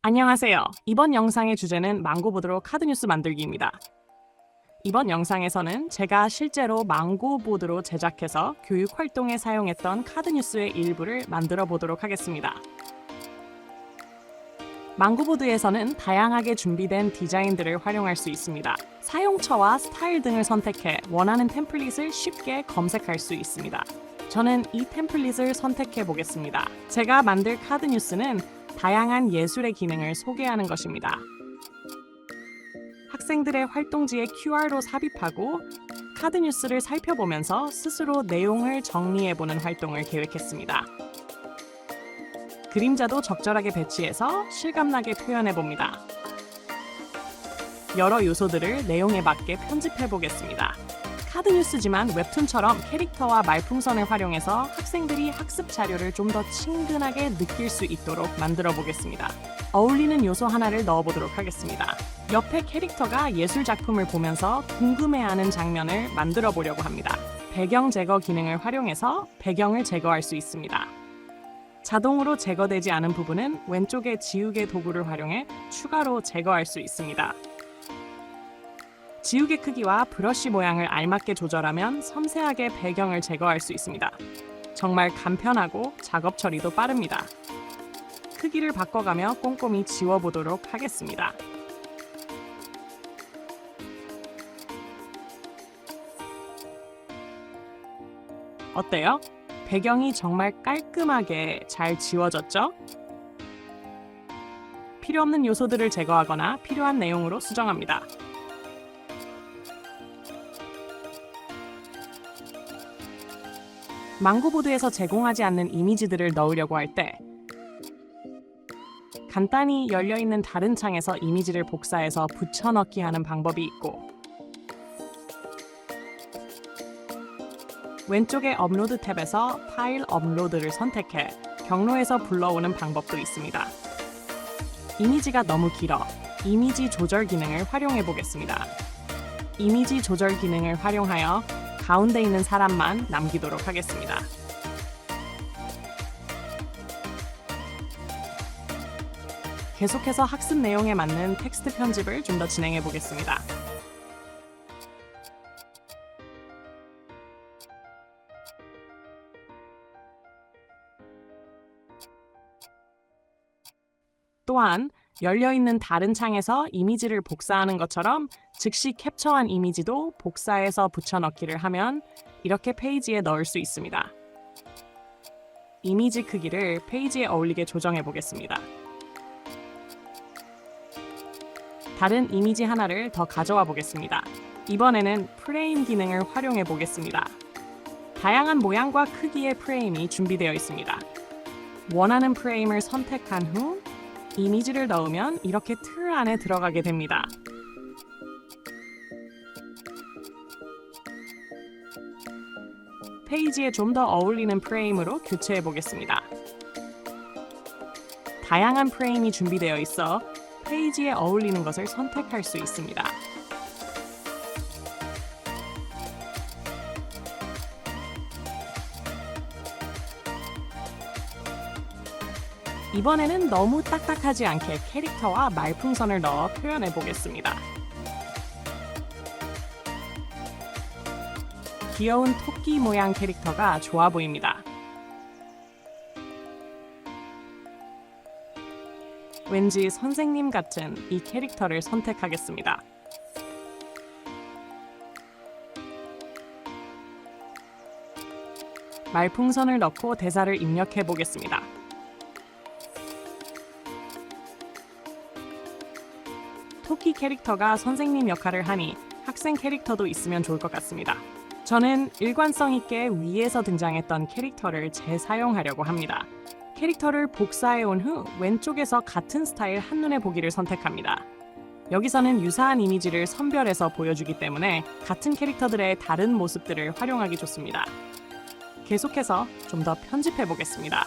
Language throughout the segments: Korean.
안녕하세요. 이번 영상의 주제는 망고보드로 카드뉴스 만들기입니다. 이번 영상에서는 제가 실제로 망고보드로 제작해서 교육 활동에 사용했던 카드뉴스의 일부를 만들어 보도록 하겠습니다. 망고보드에서는 다양하게 준비된 디자인들을 활용할 수 있습니다. 사용처와 스타일 등을 선택해 원하는 템플릿을 쉽게 검색할 수 있습니다. 저는 이 템플릿을 선택해 보겠습니다. 제가 만들 카드뉴스는 다양한 예술의 기능을 소개하는 것입니다. 학생들의 활동지에 QR로 삽입하고 카드뉴스를 살펴보면서 스스로 내용을 정리해보는 활동을 계획했습니다. 그림자도 적절하게 배치해서 실감나게 표현해봅니다. 여러 요소들을 내용에 맞게 편집해보겠습니다. 카드뉴스지만 웹툰처럼 캐릭터와 말풍선을 활용해서 학생들이 학습 자료를 좀 더 친근하게 느낄 수 있도록 만들어 보겠습니다. 어울리는 요소 하나를 넣어보도록 하겠습니다. 옆에 캐릭터가 예술 작품을 보면서 궁금해하는 장면을 만들어 보려고 합니다. 배경 제거 기능을 활용해서 배경을 제거할 수 있습니다. 자동으로 제거되지 않은 부분은 왼쪽의 지우개 도구를 활용해 추가로 제거할 수 있습니다. 지우개 크기와 브러쉬 모양을 알맞게 조절하면 섬세하게 배경을 제거할 수 있습니다. 정말 간편하고 작업 처리도 빠릅니다. 크기를 바꿔가며 꼼꼼히 지워보도록 하겠습니다. 어때요? 배경이 정말 깔끔하게 잘 지워졌죠? 필요 없는 요소들을 제거하거나 필요한 내용으로 수정합니다. 망고보드에서 제공하지 않는 이미지들을 넣으려고 할 때 간단히 열려있는 다른 창에서 이미지를 복사해서 붙여넣기 하는 방법이 있고 왼쪽의 업로드 탭에서 파일 업로드를 선택해 경로에서 불러오는 방법도 있습니다. 이미지가 너무 길어 이미지 조절 기능을 활용해 보겠습니다. 이미지 조절 기능을 활용하여 가운데 있는 사람만 남기도록 하겠습니다. 계속해서 학습 내용에 맞는 텍스트 편집을 좀 더 진행해 보겠습니다. 또한 열려있는 다른 창에서 이미지를 복사하는 것처럼 즉시 캡처한 이미지도 복사해서 붙여넣기를 하면 이렇게 페이지에 넣을 수 있습니다. 이미지 크기를 페이지에 어울리게 조정해 보겠습니다. 다른 이미지 하나를 더 가져와 보겠습니다. 이번에는 프레임 기능을 활용해 보겠습니다. 다양한 모양과 크기의 프레임이 준비되어 있습니다. 원하는 프레임을 선택한 후 이미지를 넣으면 이렇게 틀 안에 들어가게 됩니다. 페이지에 좀 더 어울리는 프레임으로 교체해 보겠습니다. 다양한 프레임이 준비되어 있어 페이지에 어울리는 것을 선택할 수 있습니다. 이번에는 너무 딱딱하지 않게 캐릭터와 말풍선을 넣어 표현해 보겠습니다. 귀여운 토끼 모양 캐릭터가 좋아 보입니다. 왠지 선생님 같은 이 캐릭터를 선택하겠습니다. 말풍선을 넣고 대사를 입력해 보겠습니다. 토끼 캐릭터가 선생님 역할을 하니 학생 캐릭터도 있으면 좋을 것 같습니다. 저는 일관성 있게 위에서 등장했던 캐릭터를 재사용하려고 합니다. 캐릭터를 복사해 온 후 왼쪽에서 같은 스타일 한눈에 보기를 선택합니다. 여기서는 유사한 이미지를 선별해서 보여주기 때문에 같은 캐릭터들의 다른 모습들을 활용하기 좋습니다. 계속해서 좀 더 편집해 보겠습니다.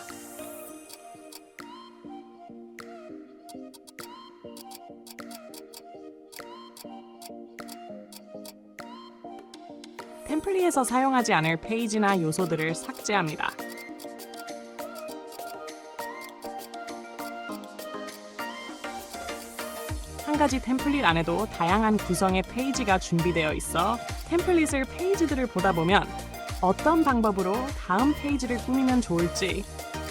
템플릿에서 사용하지 않을 페이지나 요소들을 삭제합니다. 한 가지 템플릿 안에도 다양한 구성의 페이지가 준비되어 있어 템플릿을 페이지들을 보다 보면 어떤 방법으로 다음 페이지를 꾸미면 좋을지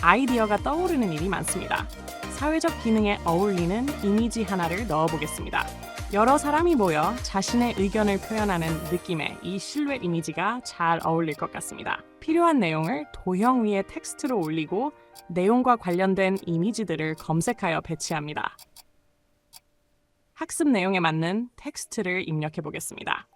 아이디어가 떠오르는 일이 많습니다. 사회적 기능에 어울리는 이미지 하나를 넣어보겠습니다. 여러 사람이 모여 자신의 의견을 표현하는 느낌의 이 실루엣 이미지가 잘 어울릴 것 같습니다. 필요한 내용을 도형 위에 텍스트로 올리고 내용과 관련된 이미지들을 검색하여 배치합니다. 학습 내용에 맞는 텍스트를 입력해 보겠습니다.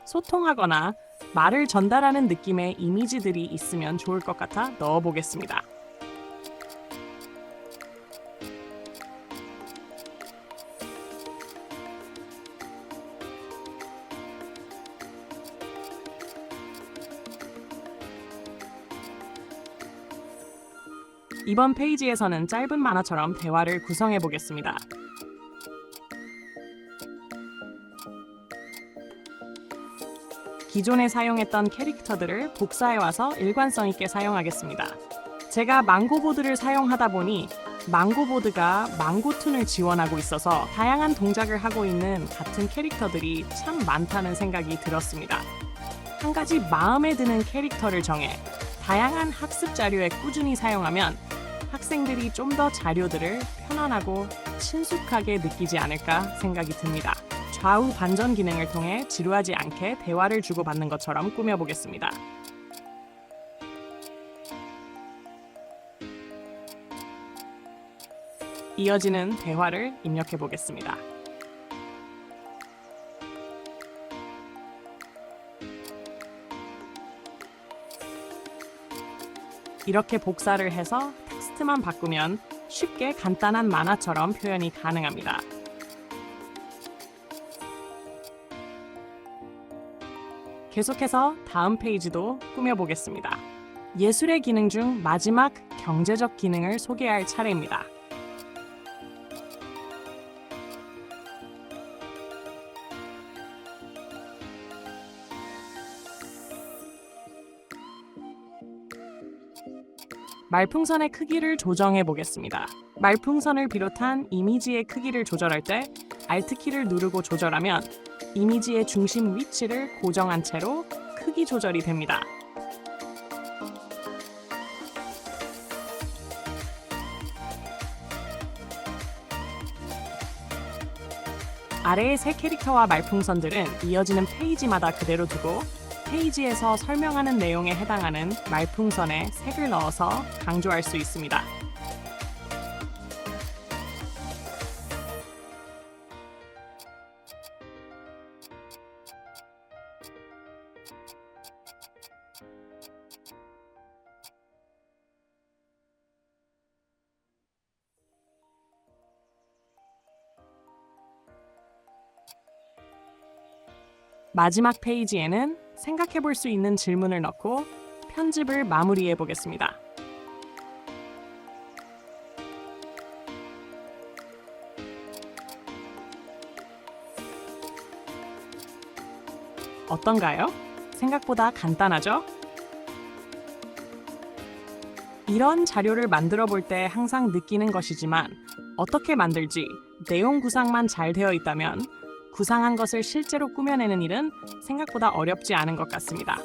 소통하거나 말을 전달하는 느낌의 이미지들이 있으면 좋을 것 같아 넣어보겠습니다. 이번 페이지에서는 짧은 만화처럼 대화를 구성해 보겠습니다. 기존에 사용했던 캐릭터들을 복사해 와서 일관성 있게 사용하겠습니다. 제가 망고보드를 사용하다 보니 망고보드가 망고툰을 지원하고 있어서 다양한 동작을 하고 있는 같은 캐릭터들이 참 많다는 생각이 들었습니다. 한 가지 마음에 드는 캐릭터를 정해 다양한 학습 자료에 꾸준히 사용하면 학생들이 좀 더 자료들을 편안하고 친숙하게 느끼지 않을까 생각이 듭니다. 좌우 반전 기능을 통해 지루하지 않게 대화를 주고받는 것처럼 꾸며보겠습니다. 이어지는 대화를 입력해 보겠습니다. 이렇게 복사를 해서 텍스트만 바꾸면 쉽게 간단한 만화처럼 표현이 가능합니다. 계속해서 다음 페이지도 꾸며보겠습니다. 예술의 기능 중 마지막 경제적 기능을 소개할 차례입니다. 말풍선의 크기를 조정해 보겠습니다. 말풍선을 비롯한 이미지의 크기를 조절할 때 Alt키를 누르고 조절하면 이미지의 중심 위치를 고정한 채로 크기 조절이 됩니다. 아래의 세 캐릭터와 말풍선들은 이어지는 페이지마다 그대로 두고 페이지에서 설명하는 내용에 해당하는 말풍선에 색을 넣어서 강조할 수 있습니다. 마지막 페이지에는 생각해 볼 수 있는 질문을 넣고 편집을 마무리해 보겠습니다. 어떤가요? 생각보다 간단하죠? 이런 자료를 만들어 볼 때 항상 느끼는 것이지만 어떻게 만들지 내용 구상만 잘 되어 있다면 구상한 것을 실제로 꾸며내는 일은 생각보다 어렵지 않은 것 같습니다.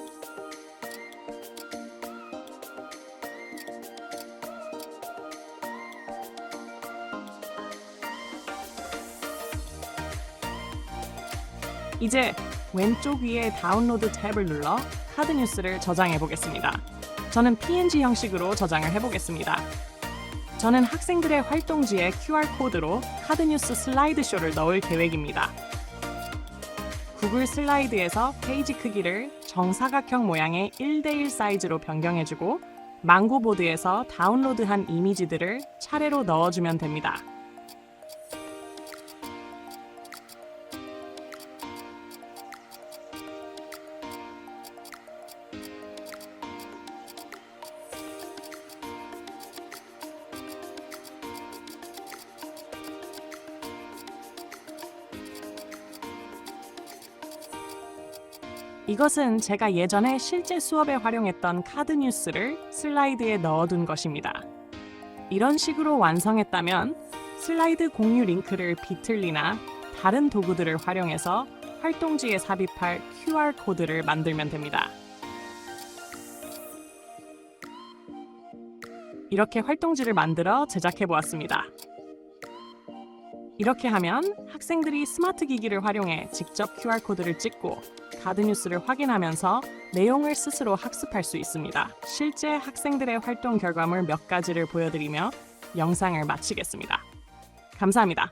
이제 왼쪽 위에 다운로드 탭을 눌러 카드 뉴스를 저장해 보겠습니다. 저는 PNG 형식으로 저장을 해보겠습니다. 저는 학생들의 활동지에 QR코드로 카드 뉴스 슬라이드쇼를 넣을 계획입니다. 구글 슬라이드에서 페이지 크기를 정사각형 모양의 1:1 사이즈로 변경해주고 망고보드에서 다운로드한 이미지들을 차례로 넣어주면 됩니다. 이것은 제가 예전에 실제 수업에 활용했던 카드 뉴스를 슬라이드에 넣어둔 것입니다. 이런 식으로 완성했다면 슬라이드 공유 링크를 비틀리나 다른 도구들을 활용해서 활동지에 삽입할 QR코드를 만들면 됩니다. 이렇게 활동지를 만들어 제작해 보았습니다. 이렇게 하면 학생들이 스마트 기기를 활용해 직접 QR코드를 찍고 카드 뉴스를 확인하면서 내용을 스스로 학습할 수 있습니다. 실제 학생들의 활동 결과물 몇 가지를 보여드리며 영상을 마치겠습니다. 감사합니다.